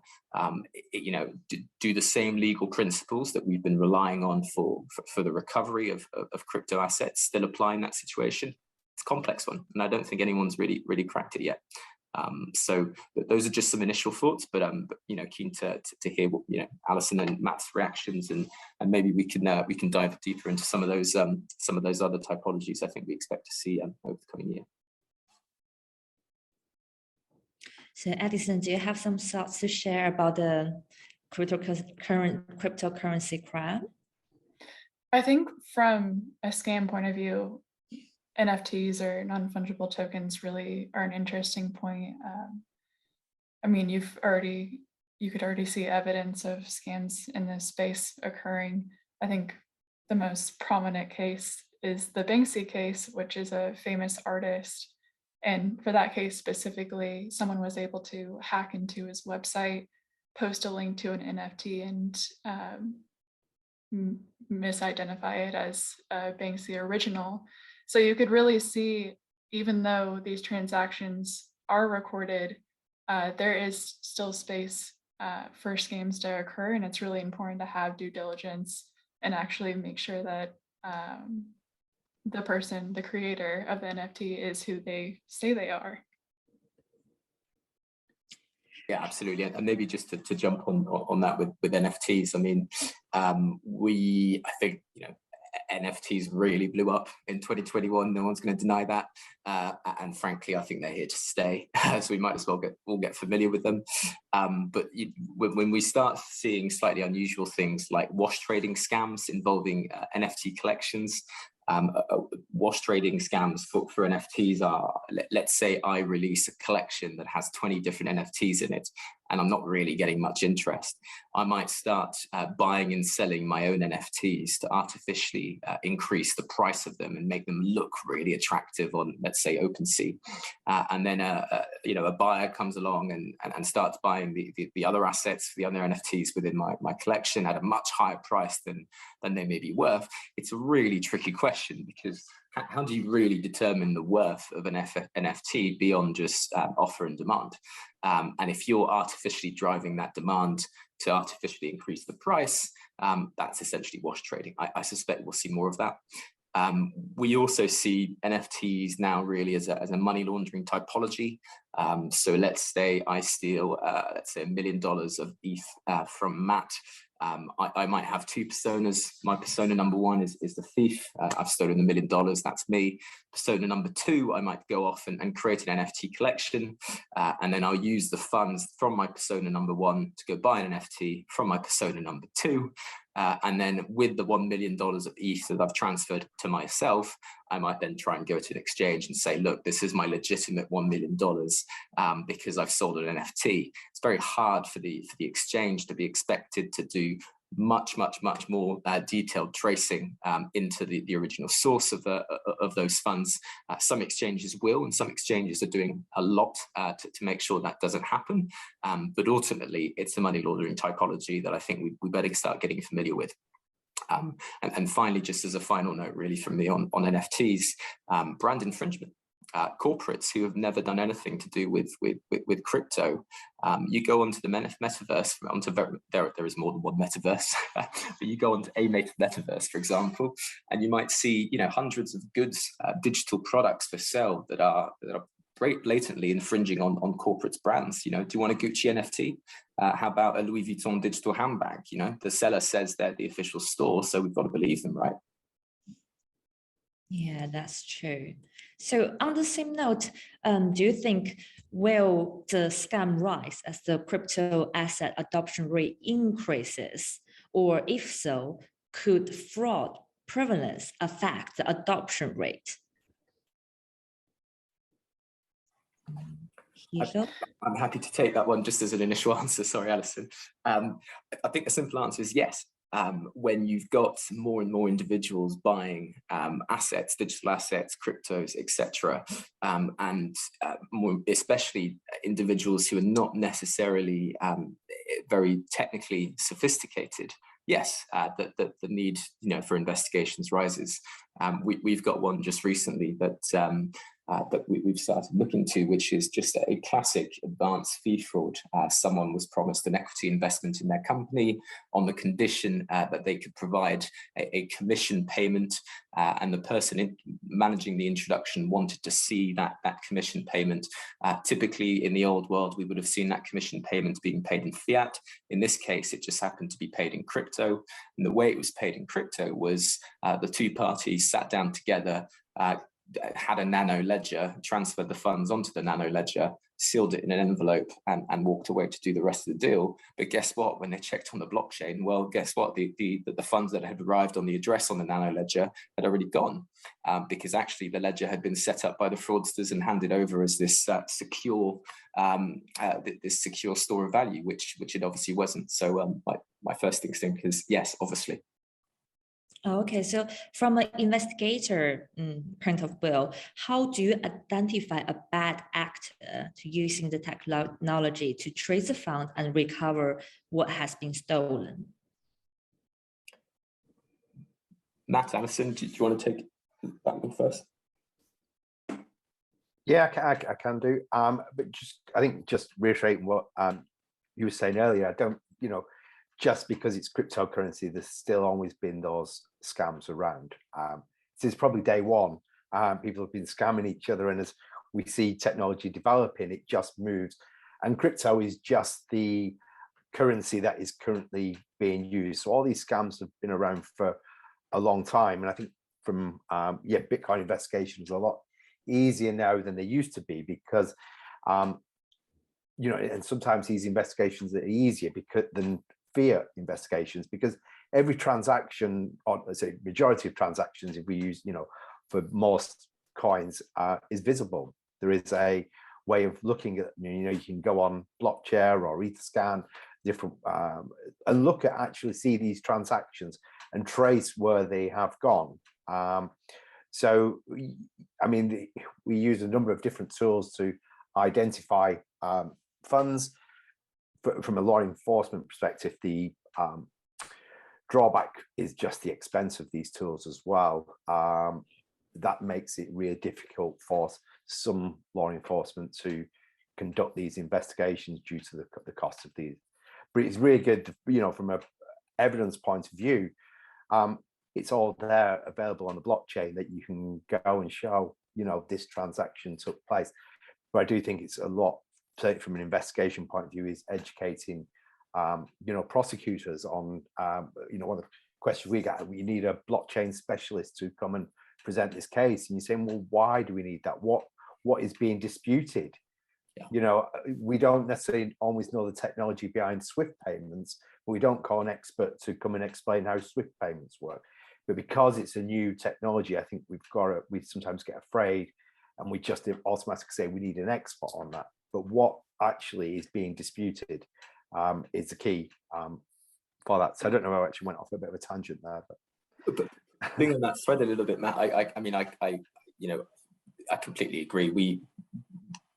Do the same legal principles that we've been relying on for the recovery of crypto assets still apply in that situation? it's a complex one, and I don't think anyone's really cracked it yet. So those are just some initial thoughts, but keen to hear what Alison and Matt's reactions, and maybe we can dive deeper into some of those other typologies I think we expect to see over the coming year. So Edison, do you have some thoughts to share about the cryptocurrency crime? I think from a scam point of view, NFTs or non-fungible tokens really are an interesting point. I mean, you could already see evidence of scams in this space occurring. I think the most prominent case is the Banksy case, which is a famous artist. And for that case specifically, someone was able to hack into his website, post a link to an NFT, and misidentify it as Banksy original. So you could really see, even though these transactions are recorded, there is still space for scams to occur, and it's really important to have due diligence and actually make sure that the creator of the NFT is who they say they are. Yeah, absolutely. And maybe just to jump on that with NFTs, I mean, I think, NFTs really blew up in 2021. No one's going to deny that. And frankly, I think they're here to stay, so we might as well get familiar with them. But when we start seeing slightly unusual things like wash trading scams involving NFT collections, wash trading scams for NFTs are, let's say I release a collection that has 20 different NFTs in it, and I'm not really getting much interest. I might start buying and selling my own NFTs to artificially increase the price of them and make them look really attractive on, let's say, OpenSea. And then a buyer comes along and starts buying the other assets, the other NFTs within my collection at a much higher price than they may be worth. It's a really tricky question, because how do you really determine the worth of an NFT beyond just offer and demand? And if you're artificially driving that demand to artificially increase the price, that's essentially wash trading. I suspect we'll see more of that. We also see NFTs now really as a money laundering typology. So let's say I steal, let's say $1 million of ETH from Matt. I might have two personas. My persona number one is the thief. I've stolen $1 million, that's me. Persona number two, I might go off and create an NFT collection, and then I'll use the funds from my persona number one to go buy an NFT from my persona number two. And then with the $1 million of ETH that I've transferred to myself, I might then try and go to an exchange and say, look, this is my legitimate $1 million because I've sold an NFT. It's very hard for the exchange to be expected to do much more detailed tracing into the original source of those funds. Some exchanges will, and some exchanges are doing a lot to make sure that doesn't happen. But ultimately, it's the money laundering typology that I think we better start getting familiar with. And finally, just as a final note, really from me on NFTs, brand infringement. Corporates who have never done anything to do with crypto, you go onto the metaverse, there is more than one metaverse, but you go onto a metaverse, for example, and you might see hundreds of goods, digital products for sale that are blatantly infringing on corporates' brands. Do you want a Gucci NFT? How about a Louis Vuitton digital handbag? The seller says they're the official store, so we've got to believe them, right? Yeah, that's true. So on the same note, do you think will the scam rise as the crypto asset adoption rate increases? Or if so, could fraud prevalence affect the adoption rate? I'm happy to take that one just as an initial answer. Sorry, Alison. I think the simple answer is yes. When you've got more and more individuals buying assets, digital assets, cryptos, etc., and more especially individuals who are not necessarily very technically sophisticated, yes, the need for investigations rises. We've got one just recently that that we've started looking to, which is just a classic advanced fee fraud. Someone was promised an equity investment in their company on the condition that they could provide a commission payment, and the person managing the introduction wanted to see that commission payment. Typically in the old world, we would have seen that commission payment being paid in fiat. In this case, it just happened to be paid in crypto. And the way it was paid in crypto was the two parties sat down together, had a nano ledger, transferred the funds onto the nano ledger, sealed it in an envelope, and walked away to do the rest of the deal. But guess what? When they checked on the blockchain, well, guess what? The funds that had arrived on the address on the nano ledger had already gone, because actually the ledger had been set up by the fraudsters and handed over as this secure store of value, which it obviously wasn't. So my first instinct is yes, obviously. Okay, so from an investigator point of view, how do you identify a bad actor to using the technology to trace a fund and recover what has been stolen? Matt, Alison, do you want to take that one first? Yeah, I can do. But I think just reiterating what you were saying earlier, I don't, just because it's cryptocurrency, there's still always been those scams around. Since probably day one, people have been scamming each other, and as we see technology developing, it just moves. And crypto is just the currency that is currently being used. So all these scams have been around for a long time. And I think from Bitcoin investigations are a lot easier now than they used to be, because and sometimes these investigations are easier than fiat investigations, because every transaction, or let's say majority of transactions, if we use, for most coins, is visible. There is a way of looking at, you can go on Blockchain or Etherscan, different, and look at actually see these transactions and trace where they have gone. So, I mean, we use a number of different tools to identify funds. From a law enforcement perspective, the drawback is just the expense of these tools as well. That makes it really difficult for some law enforcement to conduct these investigations due to the cost of these. But it's really good, from an evidence point of view, it's all there available on the blockchain that you can go and show, this transaction took place. But I do think it's a lot, from an investigation point of view, is educating, prosecutors on, one of the questions we get, we need a blockchain specialist to come and present this case. And you're saying, well, why do we need that? What is being disputed? Yeah. We don't necessarily always know the technology behind SWIFT payments, but we don't call an expert to come and explain how SWIFT payments work. But because it's a new technology, I think we sometimes get afraid, and we just automatically say we need an expert on that. But what actually is being disputed is the key for that. So I don't know, I actually went off a bit of a tangent there. But being on that thread a little bit, Matt, I completely agree.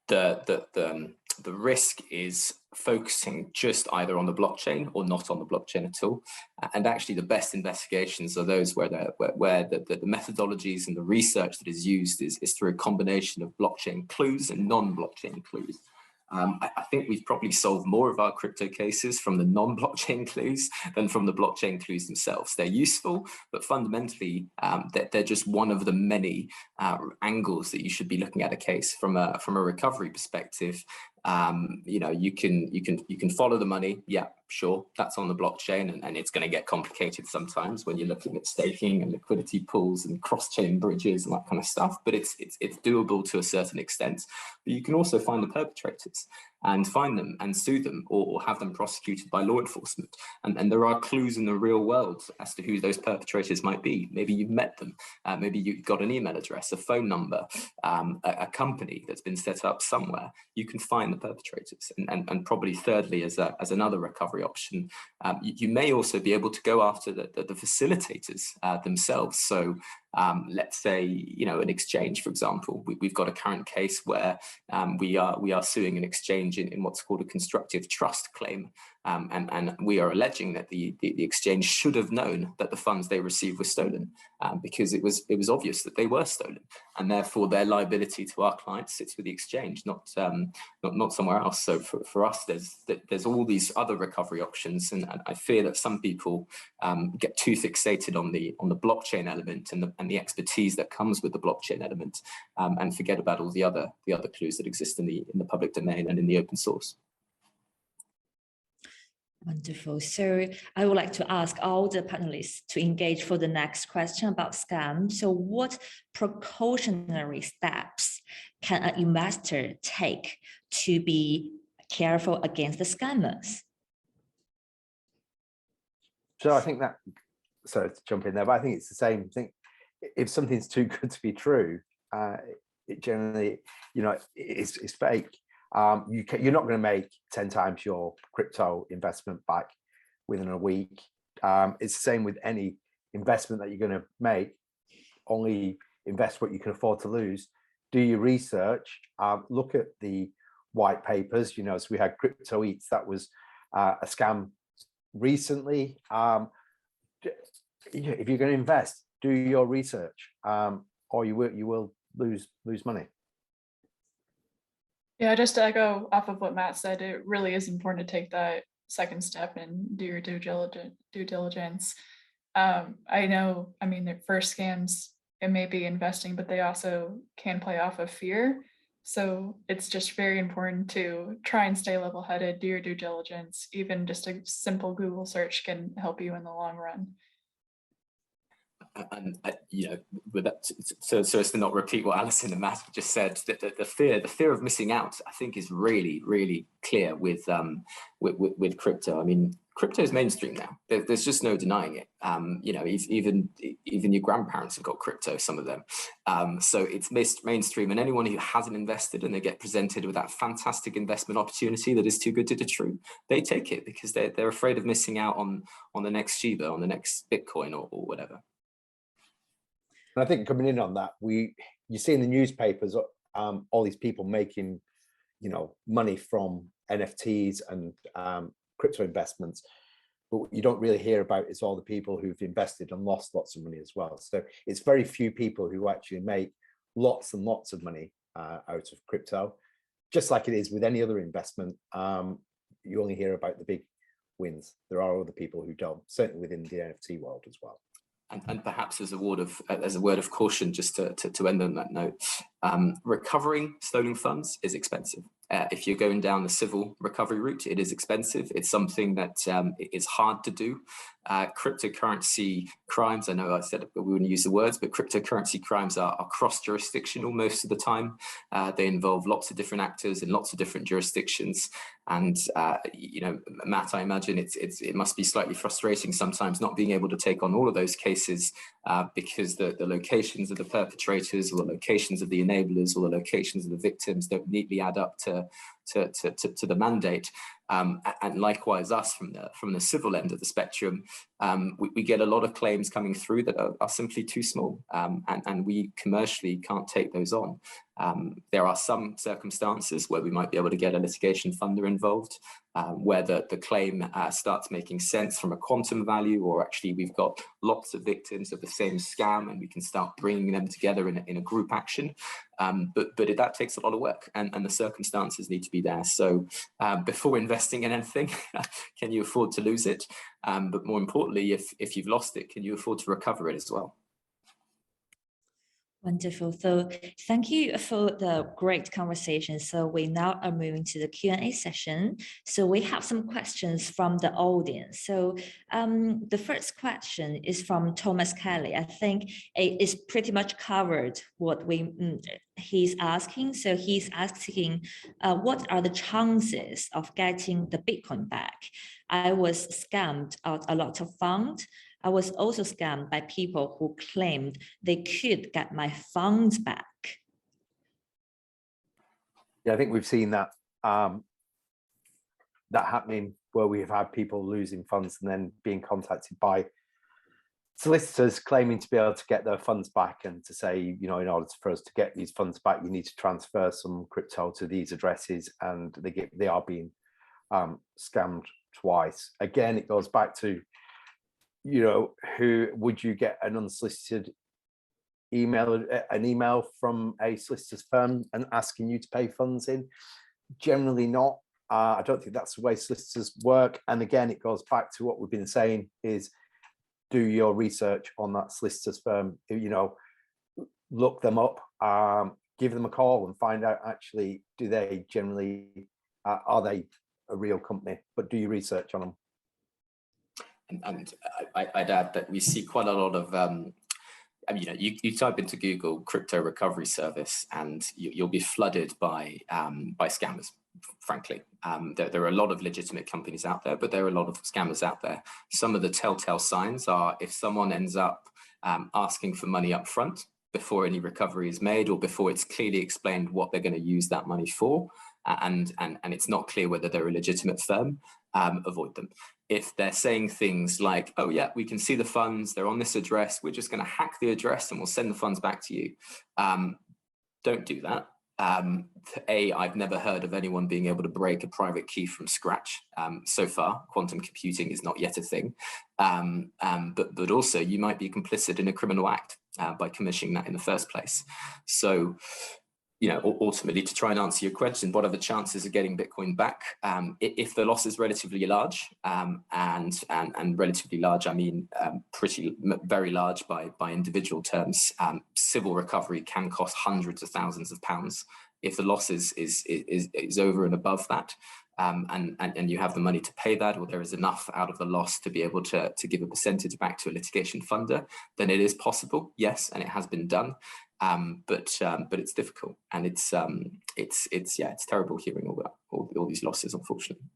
The risk is focusing just either on the blockchain or not on the blockchain at all. And actually, the best investigations are those where the methodologies and the research that is used is through a combination of blockchain clues and non-blockchain clues. I think we've probably solved more of our crypto cases from the non-blockchain clues than from the blockchain clues themselves. They're useful, but fundamentally, they're just one of the many angles that you should be looking at a case from a recovery perspective. You can follow the money. Yeah, sure, that's on the blockchain, and it's going to get complicated sometimes when you're looking at staking and liquidity pools and cross-chain bridges and that kind of stuff. But it's doable to a certain extent. But you can also find the perpetrators and find them and sue them, or have them prosecuted by law enforcement. And there are clues in the real world as to who those perpetrators might be. Maybe you've met them. Maybe you've got an email address, a phone number, a company that's been set up somewhere. You can find the perpetrators. And probably thirdly, as another recovery option, you may also be able to go after the facilitators themselves. So let's say, an exchange, for example. We've got a current case where we are suing an exchange in what's called a constructive trust claim. And we are alleging that the exchange should have known that the funds they received were stolen, because it was obvious that they were stolen, and therefore their liability to our clients sits with the exchange, not somewhere else. So for us, there's all these other recovery options, and I fear that some people get too fixated on the blockchain element and the expertise that comes with the blockchain element, and forget about all the other clues that exist in the public domain and in the open source. Wonderful. So I would like to ask all the panelists to engage for the next question about scam. So what precautionary steps can an investor take to be careful against the scammers? So I think that, sorry to jump in there, but I think it's the same thing. If something's too good to be true, it generally, it's fake. You're not going to make 10 times your crypto investment back within a week. It's the same with any investment that you're going to make. Only invest what you can afford to lose. Do your research. Look at the white papers. So we had Crypto Eats, that was a scam recently. If you're going to invest, do your research, or you will lose money. Yeah, just to echo off of what Matt said, it really is important to take that second step and do your due diligence. I know, the first scams, it may be investing, but they also can play off of fear. So it's just very important to try and stay level-headed, do your due diligence. Even just a simple Google search can help you in the long run. And with that, so as to not repeat what Alison and Matt just said, the fear of missing out, I think, is really, really clear with crypto. Crypto is mainstream now. There's just no denying it. Even your grandparents have got crypto, some of them. So it's mainstream, and anyone who hasn't invested and they get presented with that fantastic investment opportunity that is too good to be true, they take it because they're afraid of missing out on the next Shiba, on the next Bitcoin, or whatever. And I think coming in on that, you see in the newspapers all these people making, money from NFTs and crypto investments, but what you don't really hear about is all the people who've invested and lost lots of money as well. So it's very few people who actually make lots and lots of money out of crypto. Just like it is with any other investment, you only hear about the big wins. There are other people who don't, certainly within the NFT world as well. And perhaps as a word of caution, just to end on that note, recovering stolen funds is expensive. If you're going down the civil recovery route, it is expensive. It's something that is hard to do. Cryptocurrency crimes, I know I said it, but we wouldn't use the words, but cryptocurrency crimes are cross-jurisdictional most of the time. They involve lots of different actors in lots of different jurisdictions. And, Matt, I imagine it must be slightly frustrating sometimes not being able to take on all of those cases because the locations of the perpetrators, or the locations of the enablers, or the locations of the victims don't neatly add up to the mandate. And likewise, us from the civil end of the spectrum, we get a lot of claims coming through that are simply too small, and we commercially can't take those on. There are some circumstances where we might be able to get a litigation funder involved, where the claim starts making sense from a quantum value, or actually we've got lots of victims of the same scam and we can start bringing them together in a group action. But that takes a lot of work, and the circumstances need to be there. So before investing in anything, can you afford to lose it? But more importantly, if you've lost it, can you afford to recover it as well? Wonderful. So thank you for the great conversation. So we now are moving to the Q&A session. So we have some questions from the audience. So the first question is from Thomas Kelly. I think it is pretty much covered what he's asking. So he's asking, what are the chances of getting the Bitcoin back? I was scammed out a lot of funds. I was also scammed by people who claimed they could get my funds back. Yeah, I think we've seen that happening, where we have had people losing funds and then being contacted by solicitors claiming to be able to get their funds back, and to say, in order for us to get these funds back, you need to transfer some crypto to these addresses, and they are being scammed twice. Again, it goes back to, you know, who would you get an unsolicited email from a solicitor's firm and asking you to pay funds in? Generally not. I don't think that's the way solicitors work. And again, it goes back to what we've been saying is do your research on that solicitor's firm, you know, look them up, give them a call and find out actually, do they generally, are they a real company, but do your research on them. And I'd add that we see quite a lot of, you know, you type into Google crypto recovery service and you'll be flooded by scammers, frankly. There are a lot of legitimate companies out there, but there are a lot of scammers out there. Some of the telltale signs are if someone ends up asking for money up front before any recovery is made or before it's clearly explained what they're going to use that money for, and it's not clear whether they're a legitimate firm, avoid them. If they're saying things like, oh yeah, we can see the funds, they're on this address, we're just going to hack the address and we'll send the funds back to you. Don't do that. I've never heard of anyone being able to break a private key from scratch. So far, quantum computing is not yet a thing. But also you might be complicit in a criminal act by commissioning that in the first place. So, you know, ultimately, to try and answer your question, what are the chances of getting Bitcoin back? If the loss is relatively large, and relatively large, I mean very large by individual terms, civil recovery can cost hundreds of thousands of pounds. If the loss is over and above that, and you have the money to pay that, or there is enough out of the loss to be able to give a percentage back to a litigation funder, then it is possible, yes, and it has been done. But it's difficult, and it's terrible hearing all these losses, unfortunately.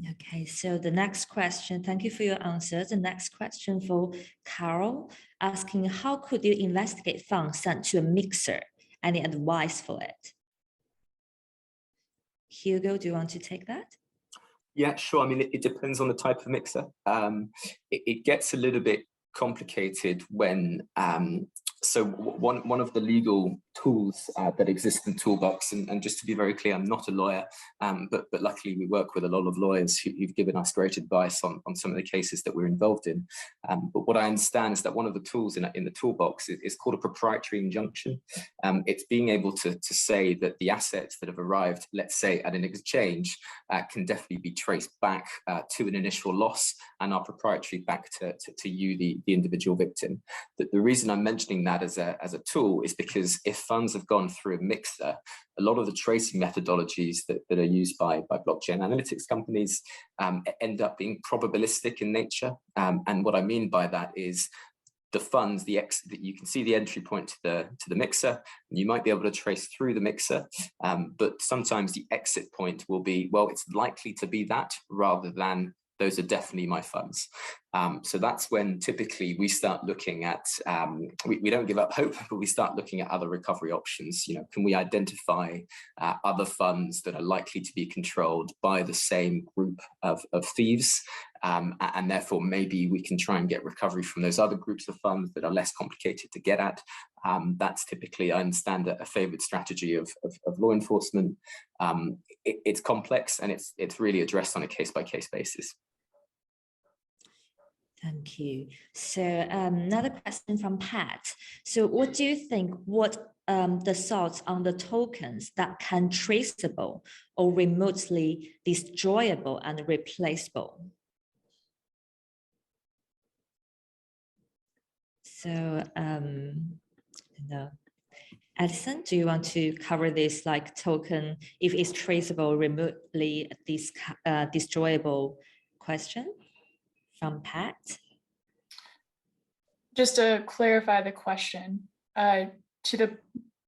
Okay, so the next question, thank you for your answers. The next question for Carol, asking how could you investigate funds sent to a mixer? Any advice for it? Hugo, do you want to take that? Yeah, sure. I mean, it depends on the type of mixer. It gets a little bit complicated when so one of the legal tools that exist in the toolbox, and just to be very clear, I'm not a lawyer, but luckily we work with a lot of lawyers who've given us great advice on some of the cases that we're involved in. But what I understand is that one of the tools in the toolbox is called a proprietary injunction. It's being able to say that the assets that have arrived, let's say at an exchange, can definitely be traced back to an initial loss and are proprietary back to you, the individual victim. The reason I'm mentioning that as a tool is because if funds have gone through a mixer, a lot of the tracing methodologies that are used by blockchain analytics companies end up being probabilistic in nature. And what I mean by that is the funds, you can see the entry point to the mixer, and you might be able to trace through the mixer, but sometimes the exit point will be, well, it's likely to be that rather than those are definitely my funds. So that's when typically we start looking at, we don't give up hope, but we start looking at other recovery options. You know, can we identify other funds that are likely to be controlled by the same group of thieves? And therefore, maybe we can try and get recovery from those other groups of funds that are less complicated to get at. That's typically, I understand, a favored strategy of law enforcement. It's complex, and it's really addressed on a case-by-case basis. Thank you. So another question from Pat. So what do you think, what the thoughts on the tokens that can traceable or remotely destroyable and replaceable? So, Edison, do you want to cover this, like token, if it's traceable, remotely destroyable question from Pat? Just to clarify the question, to the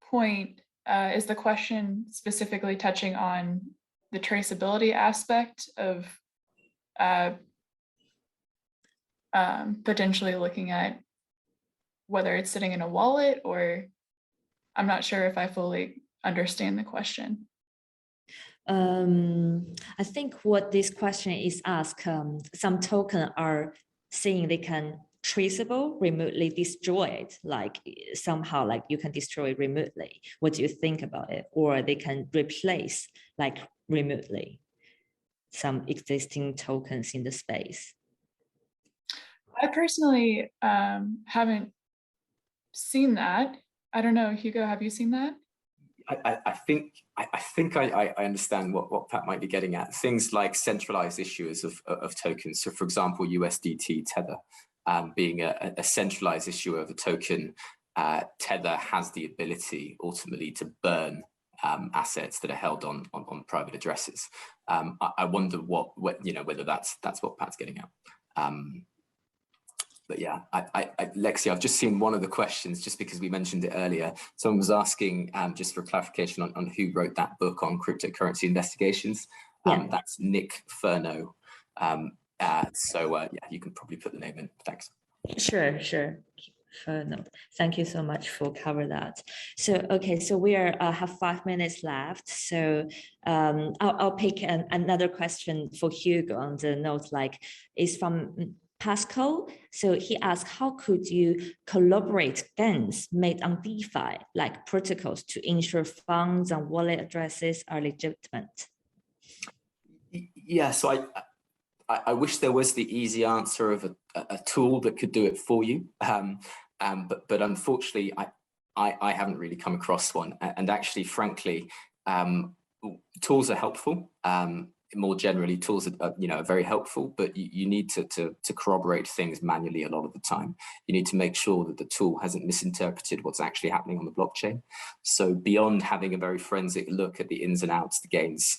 point, is the question specifically touching on the traceability aspect of potentially looking at whether it's sitting in a wallet, or I'm not sure if I fully understand the question. I think what this question is asked, some token are saying they can traceable, remotely destroyed, like somehow like you can destroy it remotely. What do you think about it? Or they can replace like remotely? some existing tokens in the space? I personally haven't seen that. I don't know, Hugo, have you seen that? I think I understand what Pat might be getting at. Things like centralized issuers of tokens. So, for example, USDT Tether being a centralized issuer of a token, Tether has the ability ultimately to burn assets that are held on private addresses. I wonder whether that's what Pat's getting at. But yeah, Lexi, I've just seen one of the questions just because we mentioned it earlier. Someone was asking just for clarification on who wrote that book on cryptocurrency investigations. That's Nick Furno. Yeah, you can probably put the name in. Thanks. Sure. No, thank you so much for covering that. So, okay, so we have 5 minutes left. So I'll pick another question for Hugo on the note, like, is from Pascal. So he asked, how could you collaborate gains made on DeFi, like protocols, to ensure funds and wallet addresses are legitimate? Yeah, so I wish there was the easy answer of a tool that could do it for you. But unfortunately, I haven't really come across one. And actually, frankly, tools are helpful. More generally, tools are very helpful, but you need to corroborate things manually a lot of the time. You need to make sure that the tool hasn't misinterpreted what's actually happening on the blockchain. So beyond having a very forensic look at the ins and outs, the gains,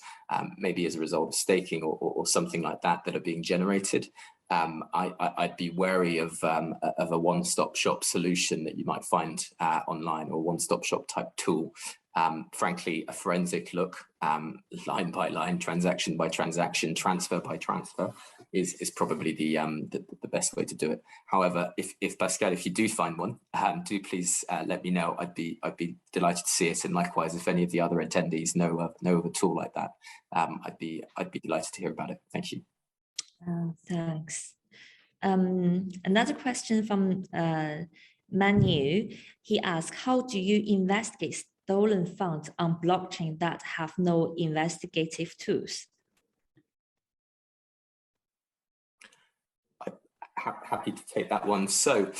maybe as a result of staking or something like that are being generated, I'd be wary of a one-stop shop solution that you might find online, or one-stop shop type tool. Frankly, a forensic look, line by line, transaction by transaction, transfer by transfer, is probably the best way to do it. However, if Pascal, if you do find one, do please let me know. I'd be delighted to see it, and likewise, if any of the other attendees know of a tool like that, I'd be delighted to hear about it. Thank you. Thanks. Another question from Manu. He asked, how do you investigate stolen funds on blockchain that have no investigative tools? I'm happy to take that one. So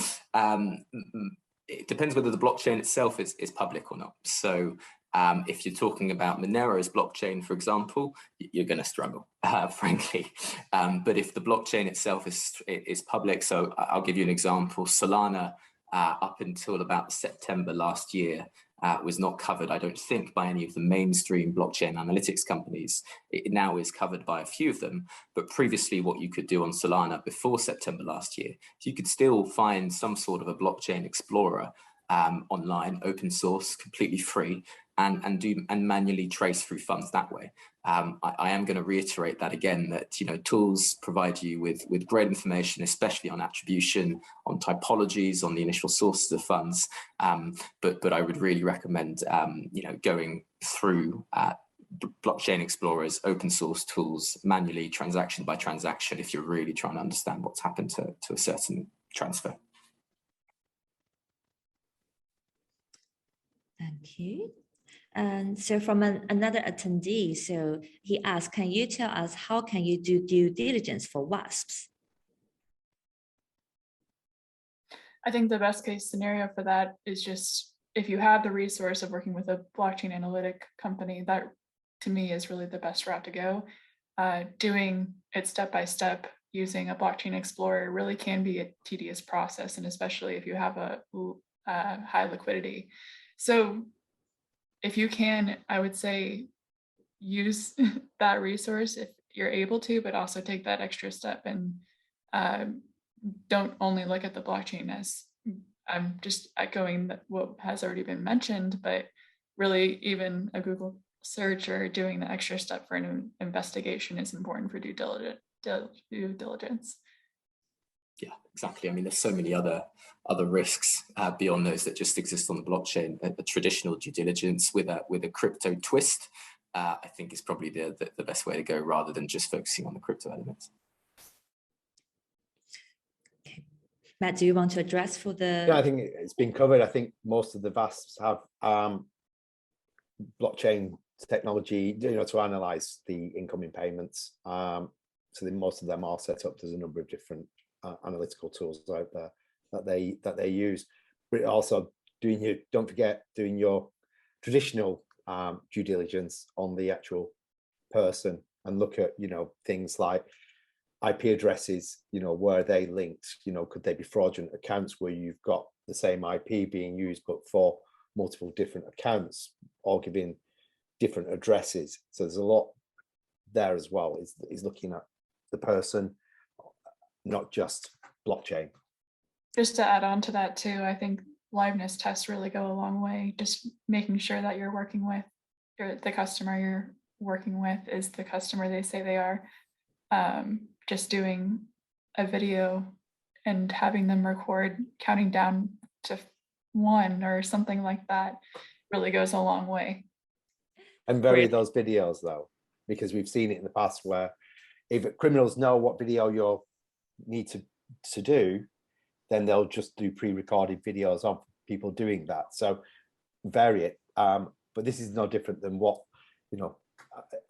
it depends whether the blockchain itself is public or not. So if you're talking about Monero's blockchain, for example, you're going to struggle, frankly. But if the blockchain itself is public, so I'll give you an example. Solana, up until about September last year, was not covered, I don't think, by any of the mainstream blockchain analytics companies. It now is covered by a few of them, but previously what you could do on Solana before September last year, you could still find some sort of a blockchain explorer online, open source, completely free, and manually trace through funds that way. I am going to reiterate that again, that tools provide you with great information, especially on attribution, on typologies, on the initial sources of funds. But I would really recommend going through blockchain explorers, open source tools, manually, transaction by transaction, if you're really trying to understand what's happened to a certain transfer. Thank you. And so from another attendee, so he asked, can you tell us how can you do due diligence for WASPs? I think the best case scenario for that is just if you have the resource of working with a blockchain analytic company, that to me is really the best route to go. Doing it step by step using a blockchain explorer really can be a tedious process, and especially if you have a high liquidity. So if you can, I would say use that resource if you're able to, but also take that extra step and don't only look at the blockchain as, I'm just echoing what has already been mentioned, but really even a Google search or doing the extra step for an investigation is important for due diligence. Yeah, exactly. I mean, there's so many other risks beyond those that just exist on the blockchain. The traditional due diligence with a crypto twist, I think, is probably the best way to go, rather than just focusing on the crypto elements. Okay. Matt, do you want to address for the? Yeah, I think it's been covered. I think most of the VASPs have blockchain technology, to analyze the incoming payments. So most of them are set up. There's a number of different analytical tools out there that they use. But also don't forget doing your traditional due diligence on the actual person, and look at things like IP addresses. Where they linked? Could they be fraudulent accounts where you've got the same IP being used but for multiple different accounts, all giving different addresses? So there's a lot there as well. Is looking at the person, not just blockchain. Just to add on to that too, I think liveness tests really go a long way. Just making sure that you're working with the customer you're working with is the customer they say they are. Just doing a video and having them record counting down to 1 or something like that really goes a long way. And vary those videos though, because we've seen it in the past where if criminals know what video you need to do, then they'll just do pre-recorded videos of people doing that. So vary it. But this is no different than what,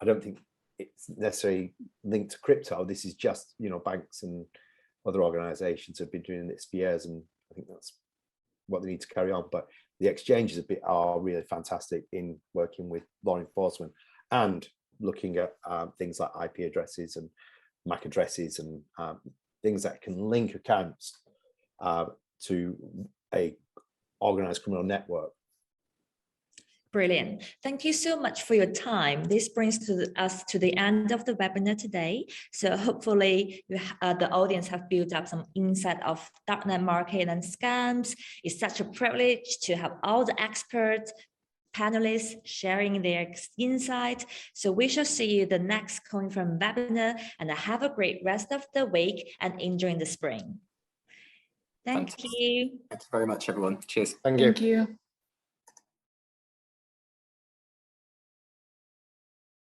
I don't think it's necessarily linked to crypto. This is just, banks and other organizations have been doing this for years, and I think that's what they need to carry on. But the exchanges are really fantastic in working with law enforcement and looking at things like IP addresses and MAC addresses and things that can link accounts to a organized criminal network. Brilliant. Thank you so much for your time. This brings us to the end of the webinar today. So hopefully the audience have built up some insight of darknet market and scams. It's such a privilege to have all the experts, panelists sharing their insight. So we shall see you the next Confirm webinar, and have a great rest of the week and enjoy the spring. Thank you. Thanks very much, everyone. Cheers. Thank you. Thank you.